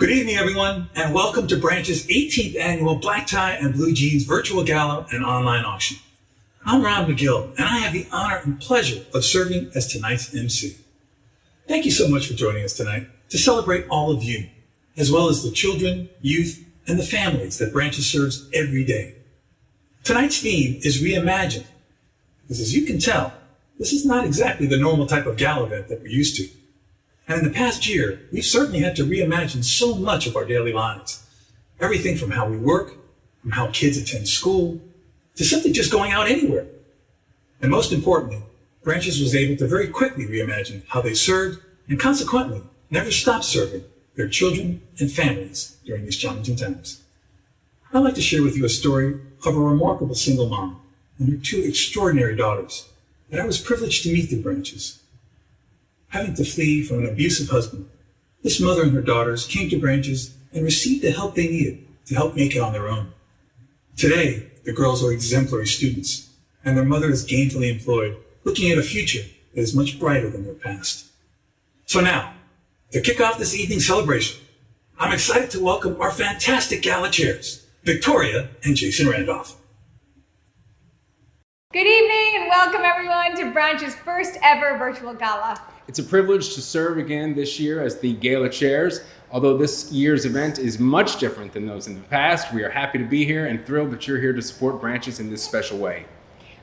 Good evening, everyone, and welcome to Branch's 18th annual Black Tie and Blue Jeans virtual gala and online auction. I'm Ron McGill, and I have the honor and pleasure of serving as tonight's MC. Thank you so much for joining us tonight to celebrate all of you, as well as the children, youth, and the families that Branches serves every day. Tonight's theme is reimagined, because as you can tell, this is not exactly the normal type of gala event that we're used to. And in the past year, we've certainly had to reimagine so much of our daily lives. Everything from how we work, from how kids attend school, to simply just going out anywhere. And most importantly, Branches was able to very quickly reimagine how they served and consequently never stopped serving their children and families during these challenging times. I'd like to share with you a story of a remarkable single mom and her two extraordinary daughters that I was privileged to meet through Branches. Having to flee from an abusive husband, this mother and her daughters came to Branches and received the help they needed to help make it on their own. Today, the girls are exemplary students, and their mother is gainfully employed, looking at a future that is much brighter than their past. So now, to kick off this evening's celebration, I'm excited to welcome our fantastic gala chairs, Victoria and Jason Randolph. Good evening and welcome everyone to Branch's first ever virtual gala. It's a privilege to serve again this year as the Gala Chairs. Although this year's event is much different than those in the past, we are happy to be here and thrilled that you're here to support Branches in this special way.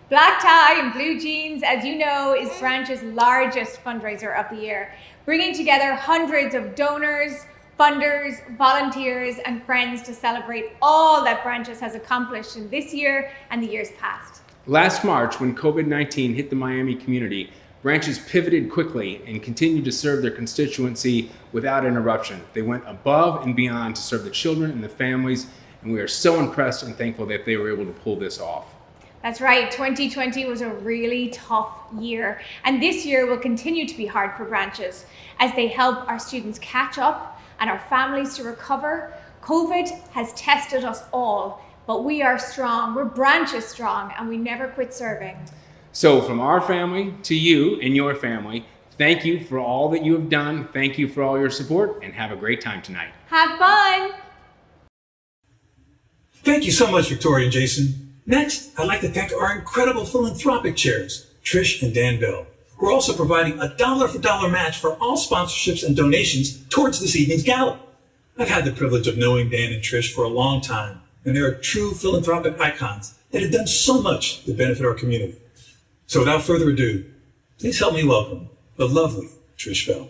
Black Tie and Blue Jeans, as you know, is Branch's largest fundraiser of the year, bringing together hundreds of donors, funders, volunteers, and friends to celebrate all that Branches has accomplished in this year and the years past. Last March, when COVID-19 hit the Miami community, Branches pivoted quickly and continued to serve their constituency without interruption. They went above and beyond to serve the children and the families, and we are so impressed and thankful that they were able to pull this off. That's right, 2020 was a really tough year, and this year will continue to be hard for Branches as they help our students catch up and our families to recover. COVID has tested us all, but we are strong, we're Branches strong, and we never quit serving. So from our family to you and your family, thank you for all that you have done. Thank you for all your support, and have a great time tonight. Have fun! Thank you so much, Victoria and Jason. Next, I'd like to thank our incredible philanthropic chairs, Trish and Dan Bell, who are also providing a dollar-for-dollar match for all sponsorships and donations towards this evening's gala. I've had the privilege of knowing Dan and Trish for a long time, and they are true philanthropic icons that have done so much to benefit our community. So without further ado, please help me welcome the lovely Trish Bell.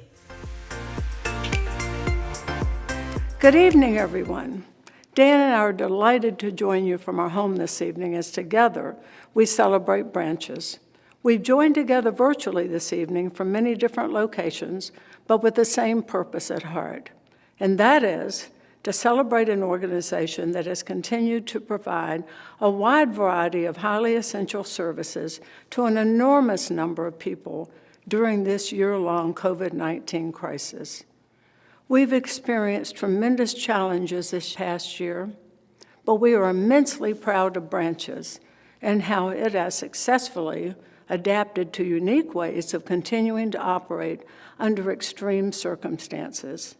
Good evening, everyone. Dan and I are delighted to join you from our home this evening as together we celebrate Branches. We've joined together virtually this evening from many different locations, but with the same purpose at heart, and that is to celebrate an organization that has continued to provide a wide variety of highly essential services to an enormous number of people during this year-long COVID-19 crisis. We've experienced tremendous challenges this past year, but we are immensely proud of Branches and how it has successfully adapted to unique ways of continuing to operate under extreme circumstances.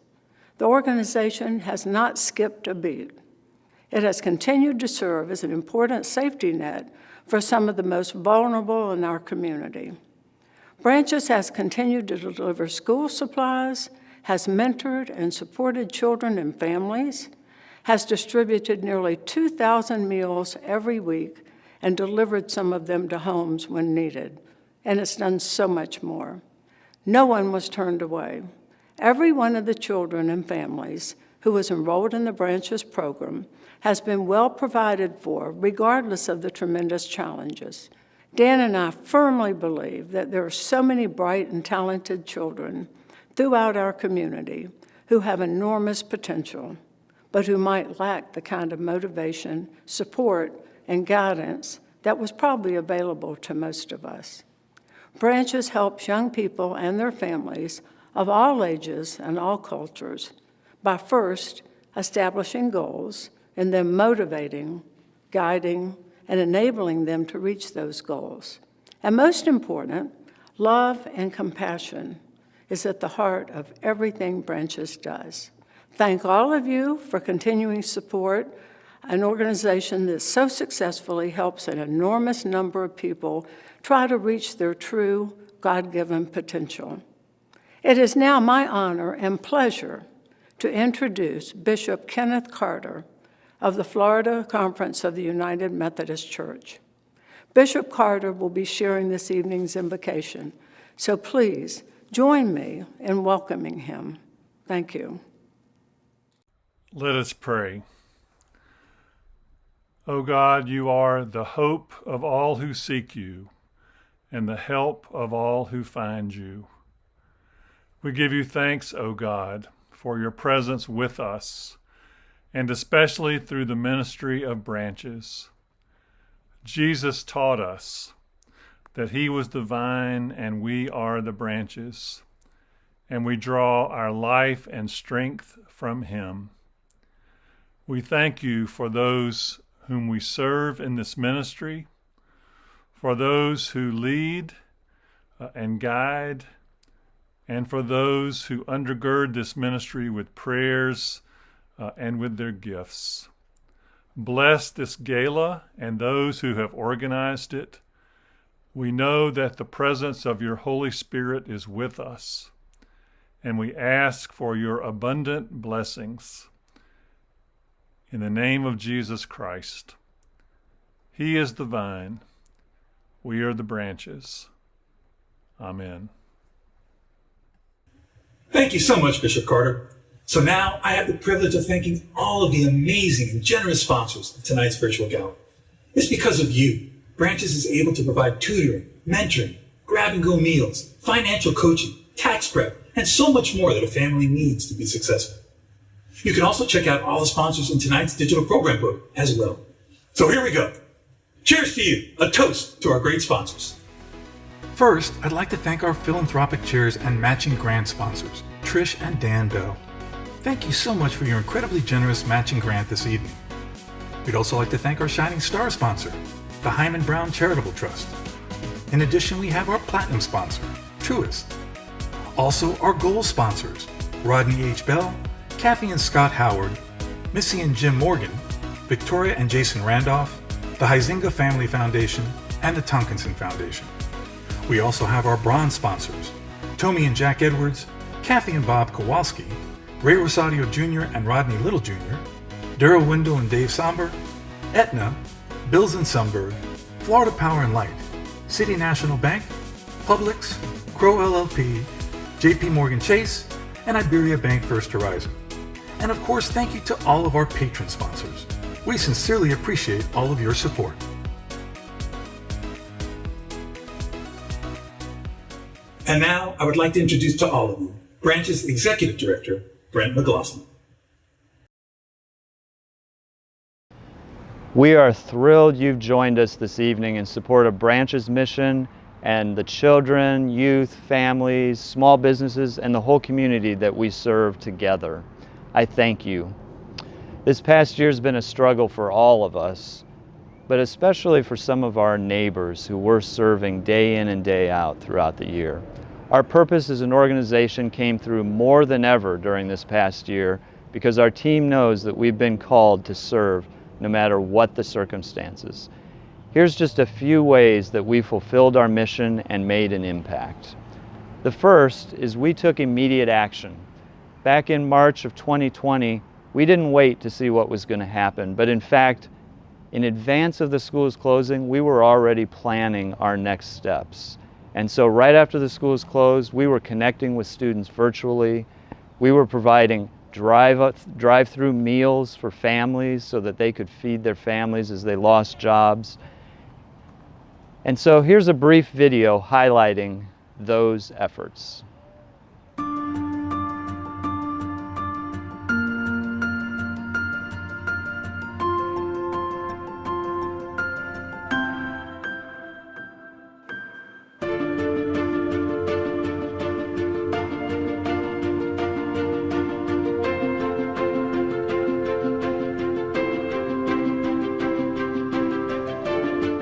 The organization has not skipped a beat. It has continued to serve as an important safety net for some of the most vulnerable in our community. Branches has continued to deliver school supplies, has mentored and supported children and families, has distributed nearly 2,000 meals every week and delivered some of them to homes when needed, and it's done so much more. No one was turned away. Every one of the children and families who was enrolled in the Branches program has been well provided for, regardless of the tremendous challenges. Dan and I firmly believe that there are so many bright and talented children throughout our community who have enormous potential, but who might lack the kind of motivation, support, and guidance that was probably available to most of us. Branches helps young people and their families of all ages and all cultures by first establishing goals and then motivating, guiding, and enabling them to reach those goals. And most important, love and compassion is at the heart of everything Branches does. Thank all of you for continuing support, an organization that so successfully helps an enormous number of people try to reach their true God-given potential. It is now my honor and pleasure to introduce Bishop Kenneth Carter of the Florida Conference of the United Methodist Church. Bishop Carter will be sharing this evening's invocation, so please join me in welcoming him. Thank you. Let us pray. O God, you are the hope of all who seek you and the help of all who find you. We give you thanks, O God, for your presence with us, and especially through the ministry of Branches. Jesus taught us that he was the vine and we are the branches, and we draw our life and strength from him. We thank you for those whom we serve in this ministry, for those who lead and guide, and for those who undergird this ministry with prayers and with their gifts. Bless this gala and those who have organized it. We know that the presence of your Holy Spirit is with us, and we ask for your abundant blessings. In the name of Jesus Christ. He is the vine. We are the branches. Amen. Thank you so much, Bishop Carter. So now I have the privilege of thanking all of the amazing and generous sponsors of tonight's virtual gala. It's because of you, Branches is able to provide tutoring, mentoring, grab-and-go meals, financial coaching, tax prep, and so much more that a family needs to be successful. You can also check out all the sponsors in tonight's digital program book as well. So here we go. Cheers to you. A toast to our great sponsors. First, I'd like to thank our philanthropic chairs and matching grant sponsors, Trish and Dan Bell. Thank you so much for your incredibly generous matching grant this evening. We'd also like to thank our Shining Star sponsor, the Hyman Brown Charitable Trust. In addition, we have our Platinum sponsor, Truist. Also, our Gold sponsors, Rodney H. Bell, Kathy and Scott Howard, Missy and Jim Morgan, Victoria and Jason Randolph, the Huizinga Family Foundation, and the Tonkinson Foundation. We also have our Bronze sponsors, Tommy and Jack Edwards, Kathy and Bob Kowalski, Ray Rosario Jr. and Rodney Little Jr., Daryl Wendell and Dave Somber, Aetna, Bills and Sunberg, Florida Power and Light, City National Bank, Publix, Crow LLP, JP Morgan Chase, and Iberia Bank First Horizon. And of course, thank you to all of our patron sponsors. We sincerely appreciate all of your support. And now I would like to introduce to all of you Branches Executive Director, Brent McLaughlin. We are thrilled you've joined us this evening in support of Branches' mission and the children, youth, families, small businesses, and the whole community that we serve together. I thank you. This past year has been a struggle for all of us, but especially for some of our neighbors who we're serving day in and day out throughout the year. Our purpose as an organization came through more than ever during this past year because our team knows that we've been called to serve no matter what the circumstances. Here's just a few ways that we fulfilled our mission and made an impact. The first is we took immediate action. Back in March of 2020, we didn't wait to see what was going to happen, but in fact, in advance of the schools closing, we were already planning our next steps. And so right after the schools closed, we were connecting with students virtually. We were providing drive-through meals for families so that they could feed their families as they lost jobs. And so here's a brief video highlighting those efforts.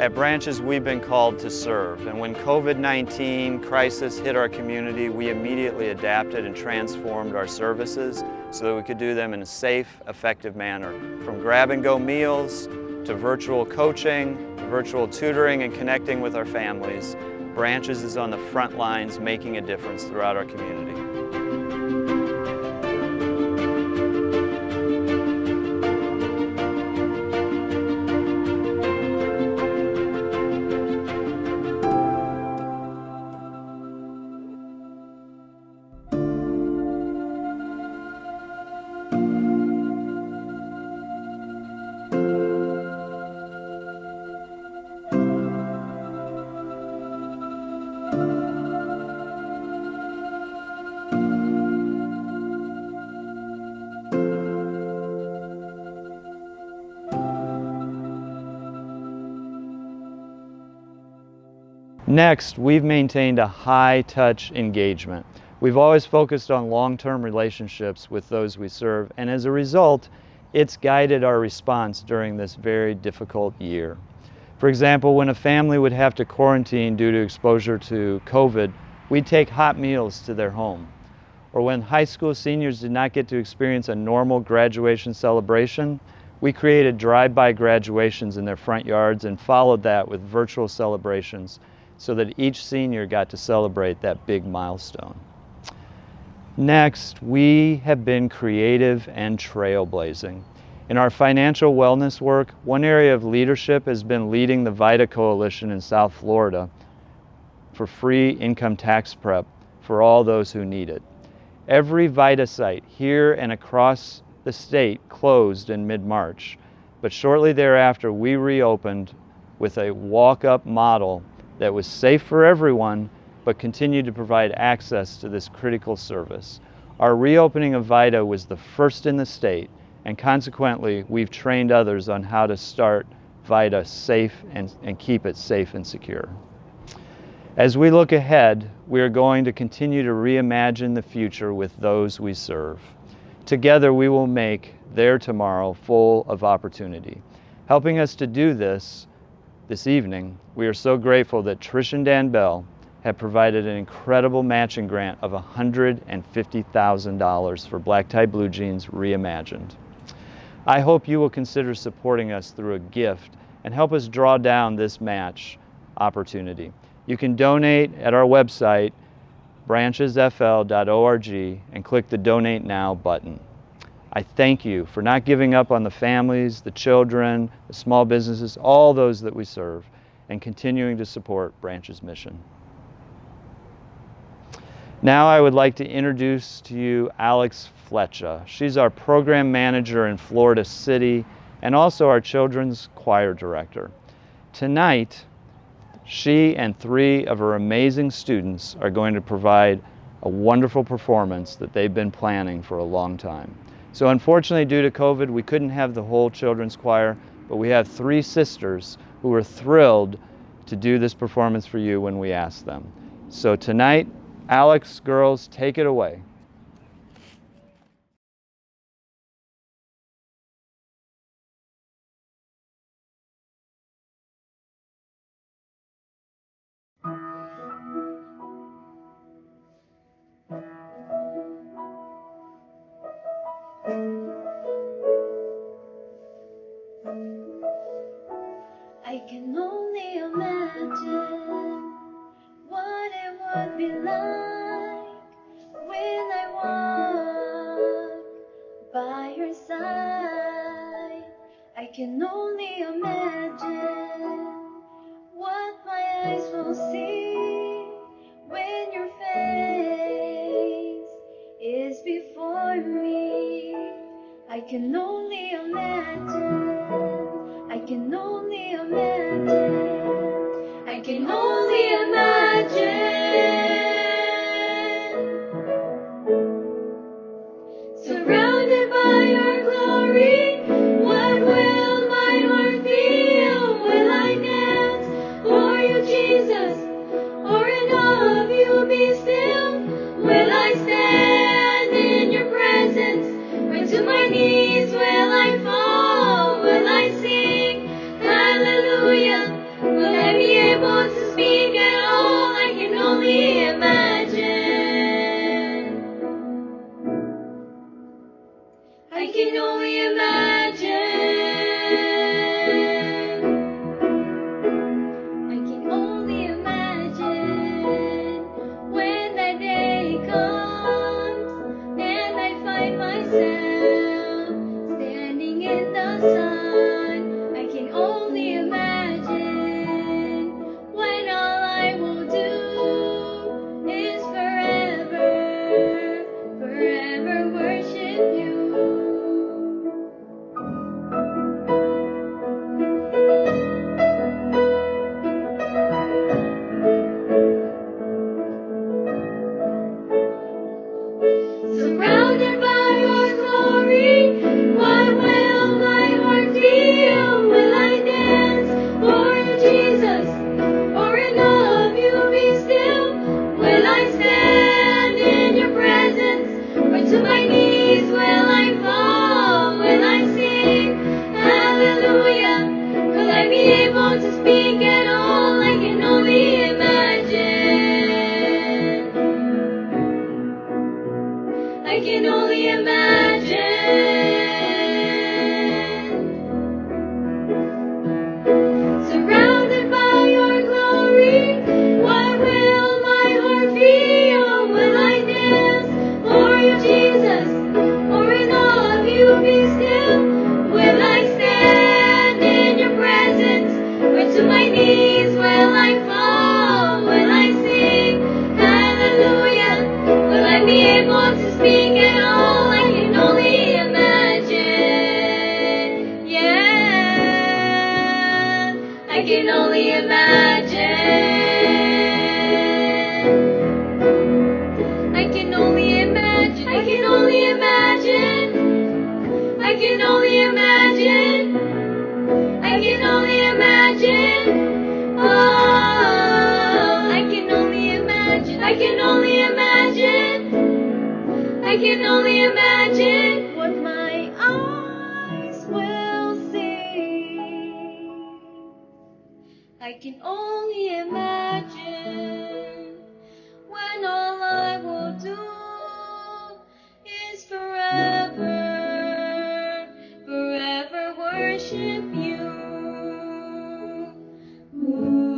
At Branches, we've been called to serve, and when COVID-19 crisis hit our community, we immediately adapted and transformed our services. so that we could do them in a safe, effective manner. From grab-and-go meals to virtual coaching, virtual tutoring and connecting with our families, Branches is on the front lines making a difference throughout our community. Next, we've maintained a high-touch engagement. We've always focused on long-term relationships with those we serve, and as a result, it's guided our response during this very difficult year. For example, when a family would have to quarantine due to exposure to COVID, we'd take hot meals to their home. Or when high school seniors did not get to experience a normal graduation celebration, we created drive-by graduations in their front yards and followed that with virtual celebrations so that each senior got to celebrate that big milestone. Next, we have been creative and trailblazing. In our financial wellness work, one area of leadership has been leading the VITA Coalition in South Florida for free income tax prep for all those who need it. Every VITA site here and across the state closed in mid-March, but shortly thereafter we reopened with a walk-up model that was safe for everyone, but continued to provide access to this critical service. Our reopening of VITA was the first in the state, and consequently, we've trained others on how to start VITA safe and keep it safe and secure. As we look ahead, we are going to continue to reimagine the future with those we serve. Together, we will make their tomorrow full of opportunity. Helping us to do this evening, we are so grateful that Trish and Dan Bell have provided an incredible matching grant of $150,000 for Black Tie Blue Jeans Reimagined. I hope you will consider supporting us through a gift and help us draw down this match opportunity. You can donate at our website, branchesfl.org, and click the Donate Now button. I thank you for not giving up on the families, the children, the small businesses, all those that we serve, and continuing to support Branch's mission. Now I would like to introduce to you Alex Fletcher. She's our program manager in Florida City and also our children's choir director. Tonight, she and 3 of her amazing students are going to provide a wonderful performance that they've been planning for a long time. So unfortunately, due to COVID, we couldn't have the whole children's choir, but we have 3 sisters who were thrilled to do this performance for you when we asked them. So tonight, Alex, girls, take it away. I can only imagine what it would be like when I walk by your side. I can only imagine what my eyes will see when your face is before me. I can only imagine. I can only imagine. I can only imagine. Surrounded by your glory, what will my heart feel? Will I dance for you, Jesus? Or in awe of you be still? Will I stand in your presence? Or to my knees will I fall? Will I sing hallelujah? Will I be able to speak at all? I can only imagine. can only imagine. I can only imagine when that day comes and I find myself standing in the sun. I can only imagine when all I will do is forever, forever worship you. Surrounded by your glory, what will my heart feel? Will I dance for you, Jesus, or in awe of you be still? Will I stand in your presence, or to my knees will I fall? Will I sing hallelujah? Will I be able to speak at all? I can only imagine. I can only imagine. Surrounded by your glory, what will my heart feel? Will I dance for you, Jesus, or in awe of you be still? Will I stand in your presence, or to my knees will I fall? Will I sing hallelujah? Will I be able to speak at all? I can only imagine. Yeah, I can only imagine. I can only imagine. I can only imagine. I can only imagine. I can only imagine. Oh, I can only imagine. I can only imagine. I can only imagine what my eyes will see. I can only imagine when all I will do is forever, forever worship you. Ooh,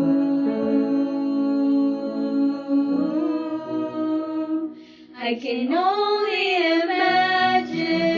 I can only imagine.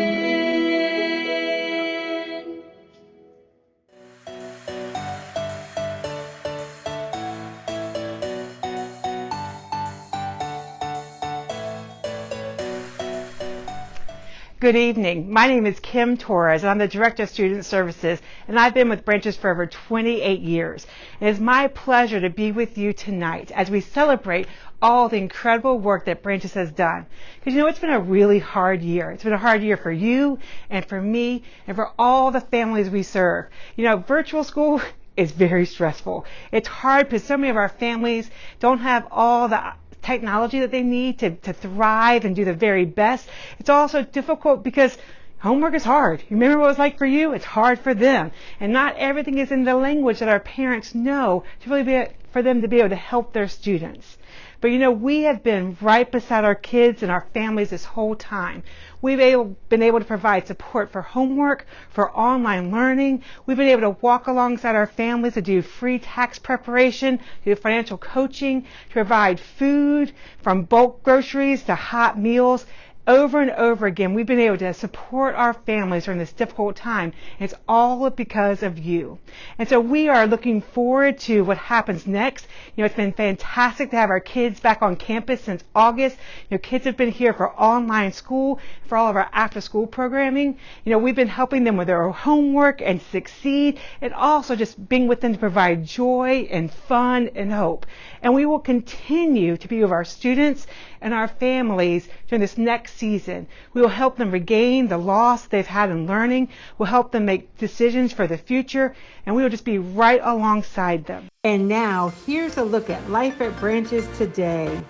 Good evening. My name is Kim Torres, and I'm the Director of Student Services, and I've been with Branches for over 28 years. It is my pleasure to be with you tonight as we celebrate all the incredible work that Branches has done. Because you know, it's been a really hard year. It's been a hard year for you and for me and for all the families we serve. You know, virtual school is very stressful. It's hard because so many of our families don't have all the technology that they need to thrive and do the very best. It's also difficult because homework is hard. You remember what it was like for you? It's hard for them. And not everything is in the language that our parents know to really be for them to be able to help their students. But you know, we have been right beside our kids and our families this whole time. We've been able to provide support for homework, for online learning. We've been able to walk alongside our families to do free tax preparation, to do financial coaching, to provide food from bulk groceries to hot meals. Over and over again, we've been able to support our families during this difficult time. And it's all because of you. And so we are looking forward to what happens next. You know, it's been fantastic to have our kids back on campus since August. You know, kids have been here for online school, for all of our after-school programming. You know, we've been helping them with their homework and succeed, and also just being with them to provide joy and fun and hope. And we will continue to be with our students and our families during this next season. We will help them regain the loss they've had in learning. We'll help them make decisions for the future, and we will just be right alongside them. And now, here's a look at life at Branches today.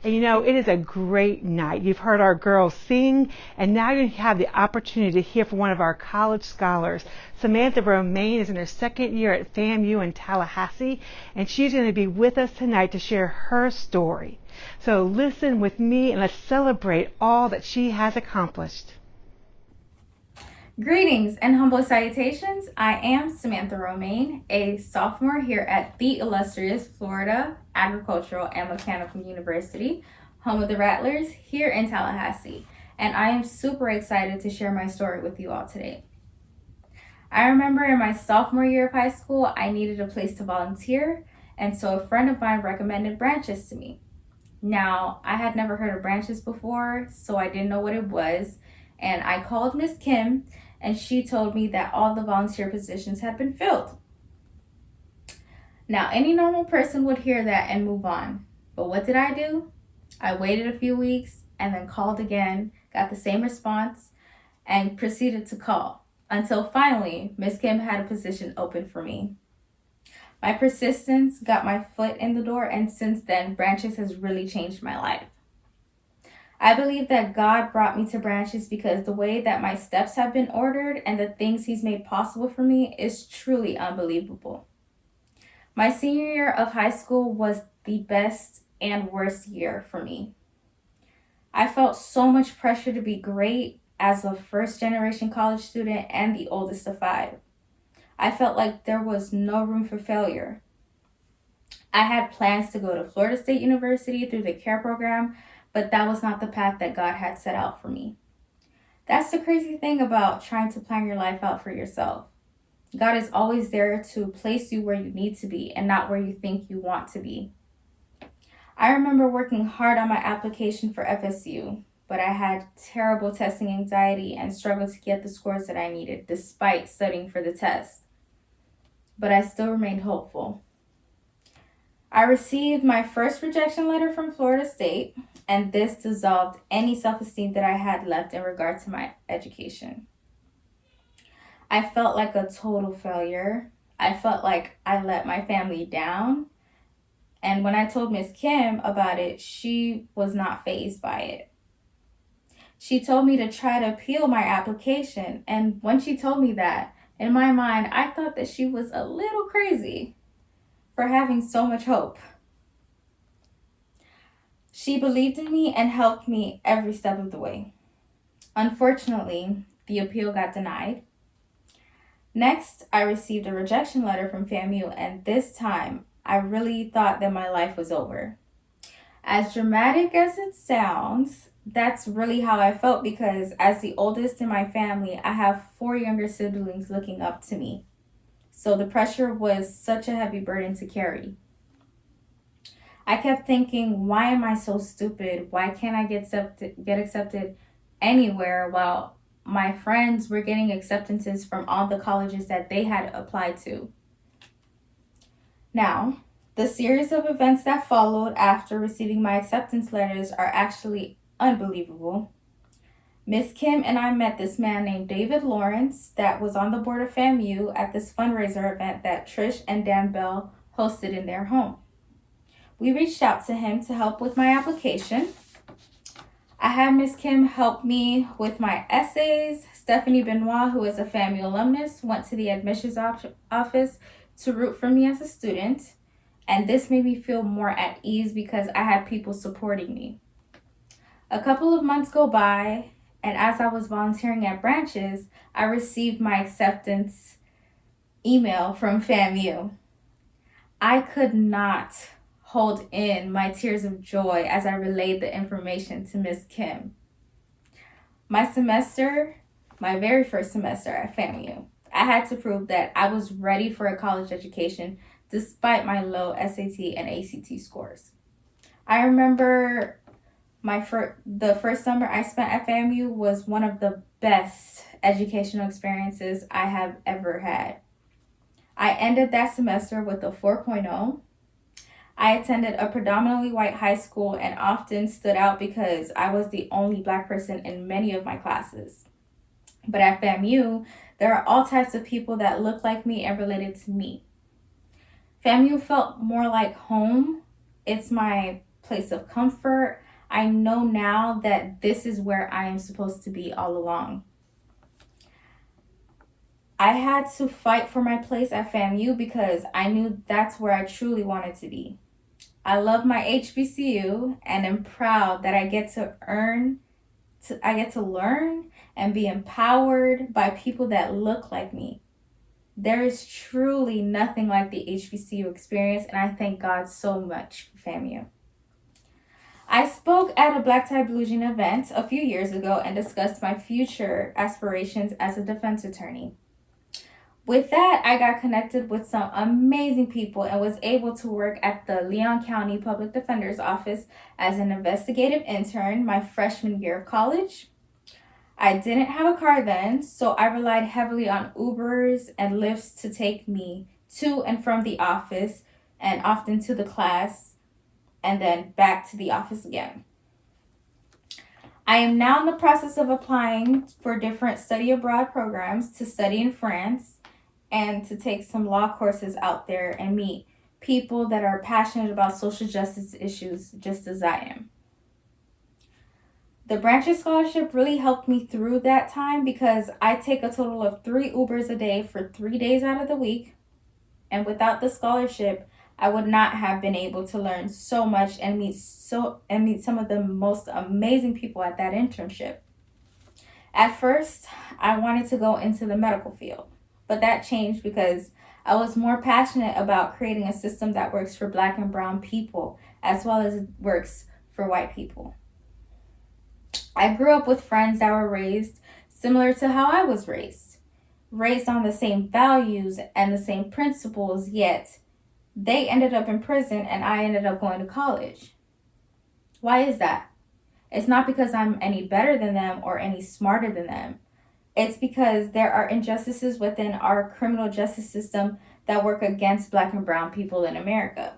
And you know, it is a great night. You've heard our girls sing, and now you have the opportunity to hear from one of our college scholars. Samantha Romaine is in her second year at FAMU in Tallahassee, and she's going to be with us tonight to share her story. So listen with me and let's celebrate all that she has accomplished. Greetings and humble salutations. I am Samantha Romaine, a sophomore here at the illustrious Florida Agricultural and Mechanical University, home of the Rattlers, here in Tallahassee. And I am super excited to share my story with you all today. I remember in my sophomore year of high school, I needed a place to volunteer, and so a friend of mine recommended Branches to me. Now, I had never heard of Branches before, so I didn't know what it was, and I called Miss Kim, and she told me that all the volunteer positions had been filled. Now, any normal person would hear that and move on. But what did I do? I waited a few weeks and then called again, got the same response, and proceeded to call until finally Miss Kim had a position open for me. My persistence got my foot in the door, and since then, Branches has really changed my life. I believe that God brought me to Branches because the way that my steps have been ordered and the things He's made possible for me is truly unbelievable. My senior year of high school was the best and worst year for me. I felt so much pressure to be great as a first-generation college student and the oldest of 5. I felt like there was no room for failure. I had plans to go to Florida State University through the CARE program, but that was not the path that God had set out for me. That's the crazy thing about trying to plan your life out for yourself. God is always there to place you where you need to be and not where you think you want to be. I remember working hard on my application for FSU, but I had terrible testing anxiety and struggled to get the scores that I needed despite studying for the test. But I still remained hopeful. I received my first rejection letter from Florida State, and this dissolved any self-esteem that I had left in regard to my education. I felt like a total failure. I felt like I let my family down. And when I told Miss Kim about it, she was not fazed by it. She told me to try to appeal my application, and when she told me that, in my mind, I thought that she was a little crazy for having so much hope. She believed in me and helped me every step of the way. Unfortunately, the appeal got denied. Next, I received a rejection letter from FAMU, and this time, I really thought that my life was over. As dramatic as it sounds, that's really how I felt because as the oldest in my family, I have 4 younger siblings looking up to me. So the pressure was such a heavy burden to carry. I kept thinking, why am I so stupid? Why can't I get accepted anywhere while my friends were getting acceptances from all the colleges that they had applied to? Now, the series of events that followed after receiving my acceptance letters are actually unbelievable. Miss Kim and I met this man named David Lawrence that was on the board of FAMU at this fundraiser event that Trish and Dan Bell hosted in their home. We reached out to him to help with my application. I had Miss Kim help me with my essays. Stephanie Benoit, who is a FAMU alumnus, went to the admissions office to root for me as a student. And this made me feel more at ease because I had people supporting me. A couple of months go by, and as I was volunteering at Branches, I received my acceptance email from FAMU. I could not hold in my tears of joy as I relayed the information to Miss Kim. My very first semester at FAMU, I had to prove that I was ready for a college education despite my low SAT and ACT scores. I remember the first summer I spent at FAMU was one of the best educational experiences I have ever had. I ended that semester with a 4.0. I attended a predominantly white high school and often stood out because I was the only Black person in many of my classes. But at FAMU, there are all types of people that look like me and related to me. FAMU felt more like home. It's my place of comfort. I know now that this is where I am supposed to be all along. I had to fight for my place at FAMU because I knew that's where I truly wanted to be. I love my HBCU and am proud that I get to learn and be empowered by people that look like me. There is truly nothing like the HBCU experience, and I thank God so much for FAMU. I spoke at a Black Tie Blue Jean event a few years ago and discussed my future aspirations as a defense attorney. With that, I got connected with some amazing people and was able to work at the Leon County Public Defender's Office as an investigative intern my freshman year of college. I didn't have a car then, so I relied heavily on Ubers and Lyfts to take me to and from the office and often to the class and then back to the office again. I am now in the process of applying for different study abroad programs to study in France and to take some law courses out there and meet people that are passionate about social justice issues just as I am. The Branches Scholarship really helped me through that time because I take a total of 3 Ubers a day for 3 days out of the week. And without the scholarship, I would not have been able to learn so much and meet some of the most amazing people at that internship. At first, I wanted to go into the medical field, but that changed because I was more passionate about creating a system that works for Black and brown people as well as works for white people. I grew up with friends that were raised similar to how I was raised on the same values and the same principles, yet they ended up in prison and I ended up going to college. Why is that? It's not because I'm any better than them or any smarter than them. It's because there are injustices within our criminal justice system that work against Black and brown people in America.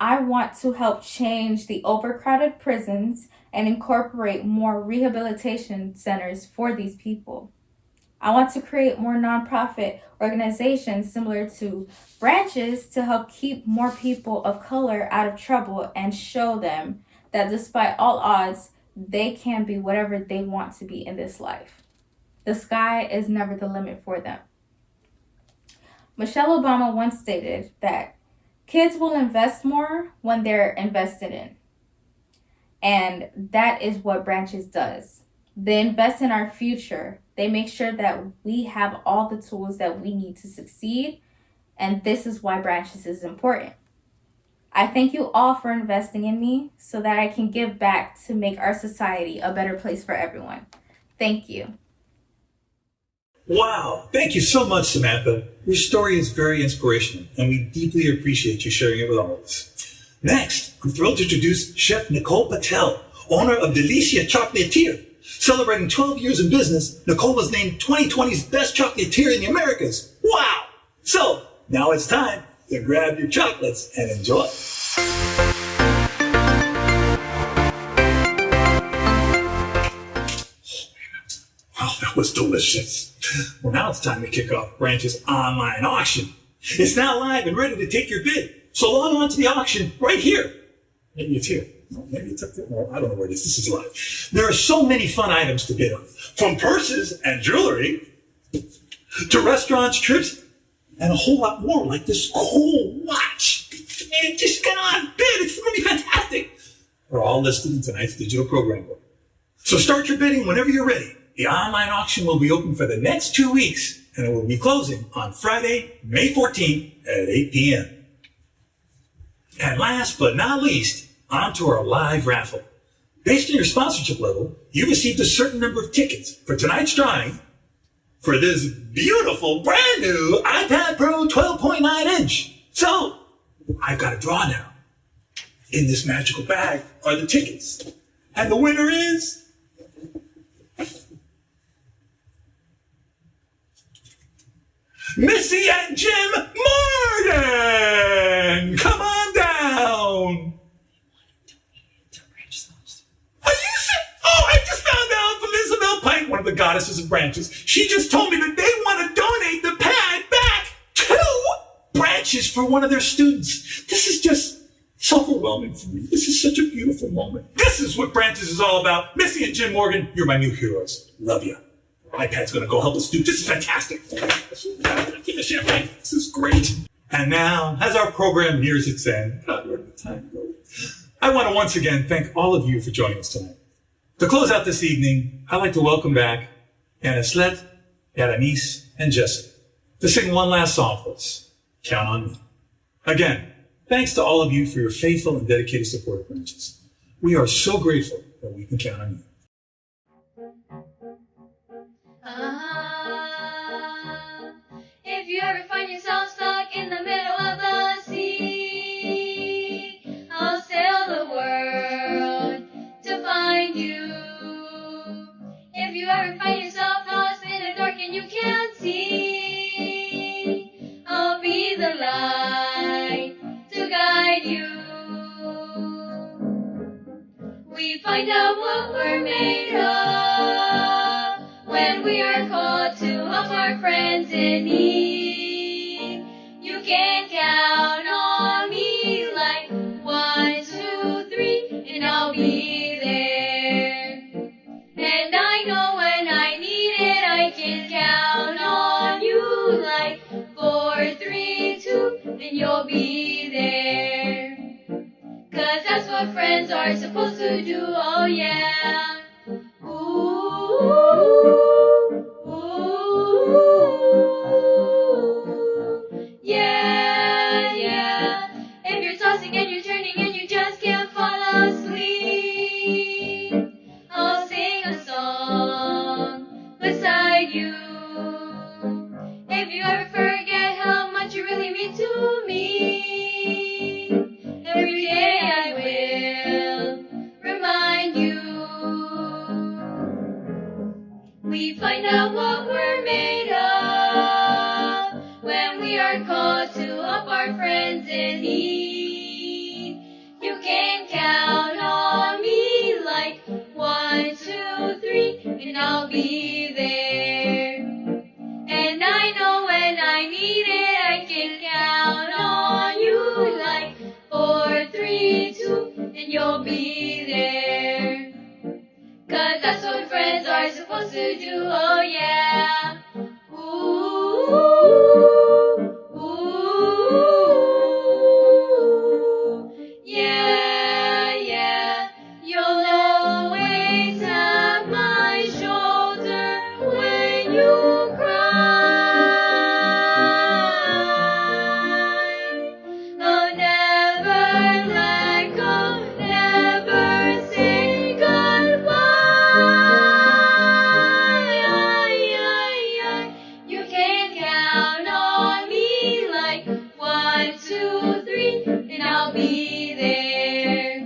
I want to help change the overcrowded prisons and incorporate more rehabilitation centers for these people. I want to create more nonprofit organizations similar to Branches to help keep more people of color out of trouble and show them that despite all odds, they can be whatever they want to be in this life. The sky is never the limit for them. Michelle Obama once stated that kids will invest more when they're invested in. And that is what Branches does. They invest in our future. They make sure that we have all the tools that we need to succeed. And this is why Branches is important. I thank you all for investing in me so that I can give back to make our society a better place for everyone. Thank you. Wow, thank you so much, Samantha. Your story is very inspirational, and we deeply appreciate you sharing it with all of us. Next, I'm thrilled to introduce Chef Nicole Patel, owner of Delicia Chocolatier. Celebrating 12 years in business, Nicole was named 2020's best chocolatier in the Americas. Wow! So, now it's time to grab your chocolates and enjoy. Wow, that was delicious. Well, now it's time to kick off Branch's online auction. It's now live and ready to take your bid. So log on to the auction right here. Maybe it's here. Maybe it's up there. Well, I don't know where it is. This is live. There are so many fun items to bid on. From purses and jewelry to restaurants, trips, and a whole lot more, like this cool watch. Man, just get on, bid. It's going to be fantastic. We're all listed in tonight's digital program book. So start your bidding whenever you're ready. The online auction will be open for the next 2 weeks, and it will be closing on Friday, May 14th at 8 p.m. And last but not least, on to our live raffle. Based on your sponsorship level, you received a certain number of tickets for tonight's drawing for this beautiful brand new iPad Pro 12.9 inch. So, I've got a draw now. In this magical bag are the tickets. And the winner is Missy and Jim Morgan! Come on down! Are you sick? Oh, I just found out from Isabel Pike, one of the goddesses of Branches. She just told me that they want to donate the pad back to Branches for one of their students. This is It's overwhelming for me. This is such a beautiful moment. This is what Branches is all about. Missy and Jim Morgan, you're my new heroes. Love you. iPad's gonna go help us do. This is fantastic. Give me champagne. This is great. And now, as our program nears its end, God, where did the time go? I want to once again thank all of you for joining us tonight. To close out this evening, I'd like to welcome back Anislet, Aramis, and Jessica to sing one last song for us, Count on Me. Again, thanks to all of you for your faithful and dedicated support of Branches. We are so grateful that we can count on you. If you ever find yourself stuck in the middle of the sea, I'll sail the world to find you. If you ever find yourself lost in the dark and you can't see, I'll be the light to guide you. We find out what we're made of when we are called to help our friends in need. You can count on me like 1, 2, 3, and I'll be there. And I know when I need it, I can count on you like 4, 3, 2, and you'll be there. 'Cause that's what friends are supposed to do, oh yeah. Ooh, yeah, yeah. If you're tossing and you're turning and you just can't fall asleep, I'll sing a song beside you. If you ever forget how much you really mean to me, every day I will remind you. We find out what we're made of when we are called to help our friends in need. You can count on me like 1, 2, 3, and I'll be there. And I know when I need it, I can count on you like 4, 3, 2, and you'll be there. 'Cause that's what friends are supposed to do, oh yeah. Ooh, yeah, yeah. You'll always have my shoulder when you cry. I'll never let go, never say goodbye. You can count on me like 1, 2, 3, and I'll be there.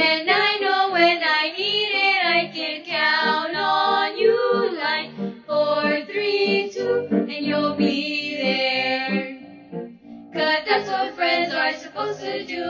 And I know when I need it, I can count on you like 4, 3, 2, and you'll be there. 'Cause that's what friends are supposed to do.